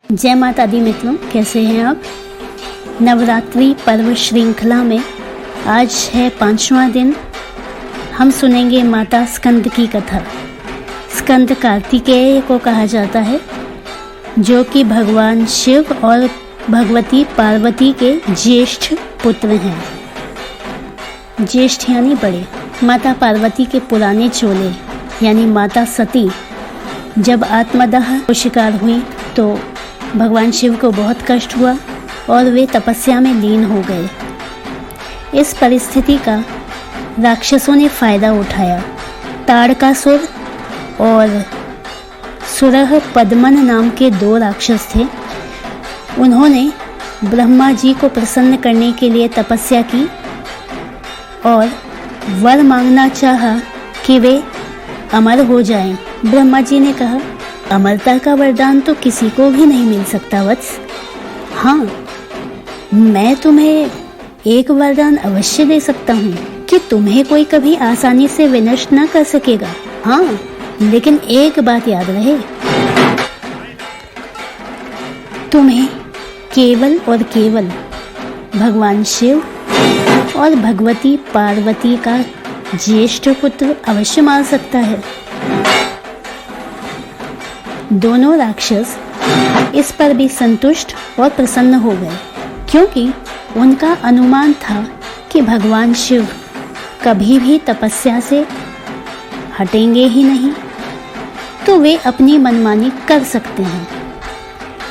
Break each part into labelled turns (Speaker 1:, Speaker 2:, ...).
Speaker 1: जय माता दी मित्रों, कैसे हैं आप। नवरात्रि पर्व श्रृंखला में आज है 5वां दिन। हम सुनेंगे माता स्कंद की कथा। स्कंद कार्तिकेय को कहा जाता है, जो कि भगवान शिव और भगवती पार्वती के ज्येष्ठ पुत्र हैं। ज्येष्ठ यानी बड़े। माता पार्वती के पुराने चोले यानी माता सती जब आत्मदाह को शिकार हुई तो भगवान शिव को बहुत कष्ट हुआ और वे तपस्या में लीन हो गए। इस परिस्थिति का राक्षसों ने फायदा उठाया। ताड़कासुर और सुरह पद्मन नाम के 2 राक्षस थे। उन्होंने ब्रह्मा जी को प्रसन्न करने के लिए तपस्या की और वर मांगना चाहा कि वे अमर हो जाएं। ब्रह्मा जी ने कहा, अमरता का वरदान तो किसी को भी नहीं मिल सकता वत्स। हाँ, मैं तुम्हें एक वरदान अवश्य दे सकता हूँ कि तुम्हें कोई कभी आसानी से विनष्ट न कर सकेगा। हाँ, लेकिन एक बात याद रहे, तुम्हें केवल और केवल भगवान शिव और भगवती पार्वती का ज्येष्ठ पुत्र अवश्य मार सकता है। दोनों राक्षस इस पर भी संतुष्ट और प्रसन्न हो गए, क्योंकि उनका अनुमान था कि भगवान शिव कभी भी तपस्या से हटेंगे ही नहीं, तो वे अपनी मनमानी कर सकते हैं।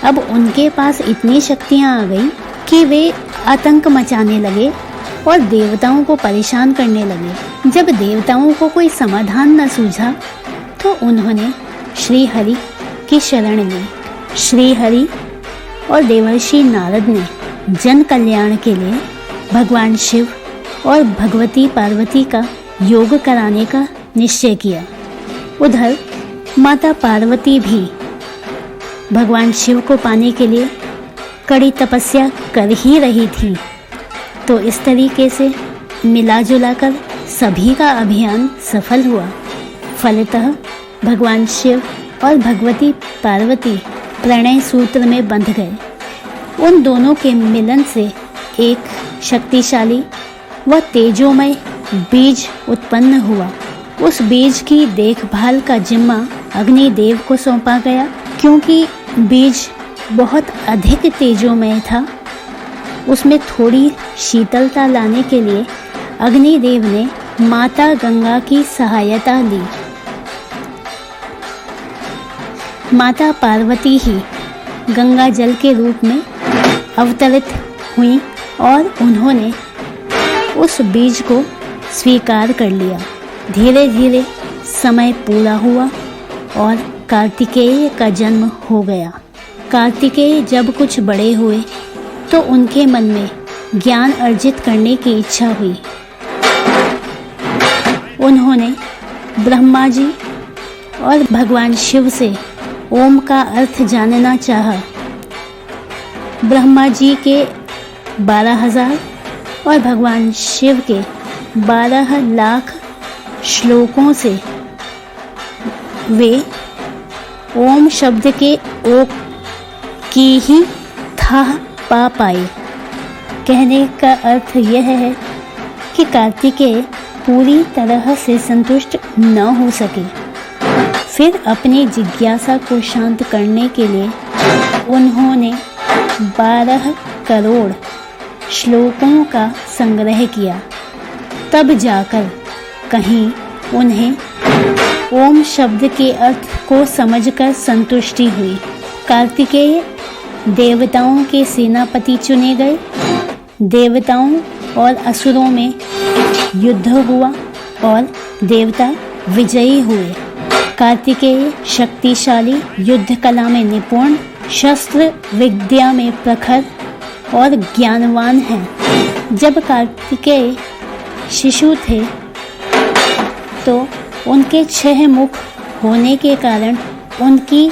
Speaker 1: अब उनके पास इतनी शक्तियां आ गई कि वे आतंक मचाने लगे और देवताओं को परेशान करने लगे। जब देवताओं को कोई समाधान न सूझा तो उन्होंने श्री हरि की शरण ली। श्री हरि और देवर्षि नारद ने जन कल्याण के लिए भगवान शिव और भगवती पार्वती का योग कराने का निश्चय किया। उधर माता पार्वती भी भगवान शिव को पाने के लिए कड़ी तपस्या कर ही रही थी। तो इस तरीके से मिला जुला कर सभी का अभियान सफल हुआ। फलतः भगवान शिव और भगवती पार्वती प्रणय सूत्र में बंध गए। उन दोनों के मिलन से एक शक्तिशाली व तेजोमय बीज उत्पन्न हुआ। उस बीज की देखभाल का जिम्मा अग्निदेव को सौंपा गया। क्योंकि बीज बहुत अधिक तेजोमय था, उसमें थोड़ी शीतलता लाने के लिए अग्निदेव ने माता गंगा की सहायता ली। माता पार्वती ही गंगा जल के रूप में अवतरित हुई और उन्होंने उस बीज को स्वीकार कर लिया। धीरे धीरे समय पूरा हुआ और कार्तिकेय का जन्म हो गया। कार्तिकेय जब कुछ बड़े हुए तो उनके मन में ज्ञान अर्जित करने की इच्छा हुई। उन्होंने ब्रह्मा जी और भगवान शिव से ओम का अर्थ जानना चाहा। ब्रह्मा जी के 12,000 और भगवान शिव के 12 लाख श्लोकों से वे ओम शब्द के ओक की ही था पा पाए। कहने का अर्थ यह है कि कार्तिकेय पूरी तरह से संतुष्ट न हो सके। फिर अपनी जिज्ञासा को शांत करने के लिए उन्होंने 12 करोड़ श्लोकों का संग्रह किया। तब जाकर कहीं उन्हें ओम शब्द के अर्थ को समझकर संतुष्टि हुई। कार्तिकेय देवताओं के सेनापति चुने गए। देवताओं और असुरों में युद्ध हुआ और देवता विजयी हुए। कार्तिकेय शक्तिशाली, युद्ध कला में निपुण, शस्त्र विद्या में प्रखर और ज्ञानवान हैं। जब कार्तिकेय शिशु थे तो उनके 6 मुख होने के कारण उनकी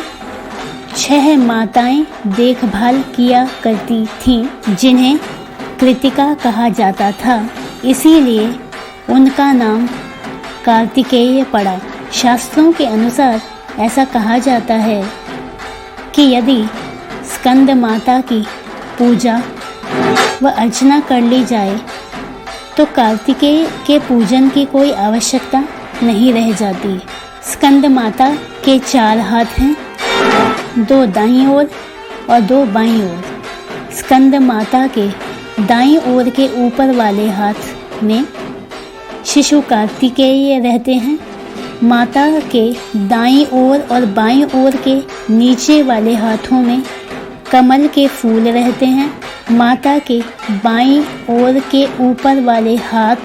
Speaker 1: 6 माताएं देखभाल किया करती थीं, जिन्हें कृतिका कहा जाता था। इसीलिए उनका नाम कार्तिकेय पड़ा। शास्त्रों के अनुसार ऐसा कहा जाता है कि यदि स्कंद माता की पूजा व अर्चना कर ली जाए तो कार्तिकेय के पूजन की कोई आवश्यकता नहीं रह जाती। स्कंद माता के 4 हाथ हैं, 2 दाईं ओर और 2 बाईं ओर। स्कंद माता के दाईं ओर के ऊपर वाले हाथ में शिशु कार्तिकेय रहते हैं। माता के दाईं ओर और बाईं ओर के नीचे वाले हाथों में कमल के फूल रहते हैं। माता के बाईं ओर के ऊपर वाले हाथ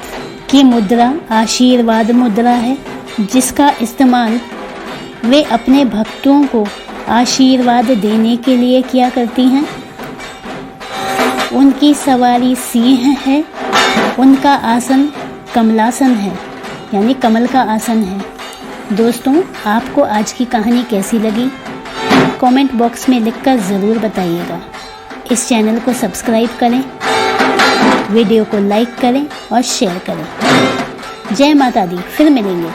Speaker 1: की मुद्रा आशीर्वाद मुद्रा है, जिसका इस्तेमाल वे अपने भक्तों को आशीर्वाद देने के लिए किया करती हैं। उनकी सवारी सिंह है, उनका आसन कमलासन है, यानी कमल का आसन है। दोस्तों, आपको आज की कहानी कैसी लगी कमेंट बॉक्स में लिखकर ज़रूर बताइएगा। इस चैनल को सब्सक्राइब करें, वीडियो को लाइक करें और शेयर करें। जय माता दी। फिर मिलेंगे।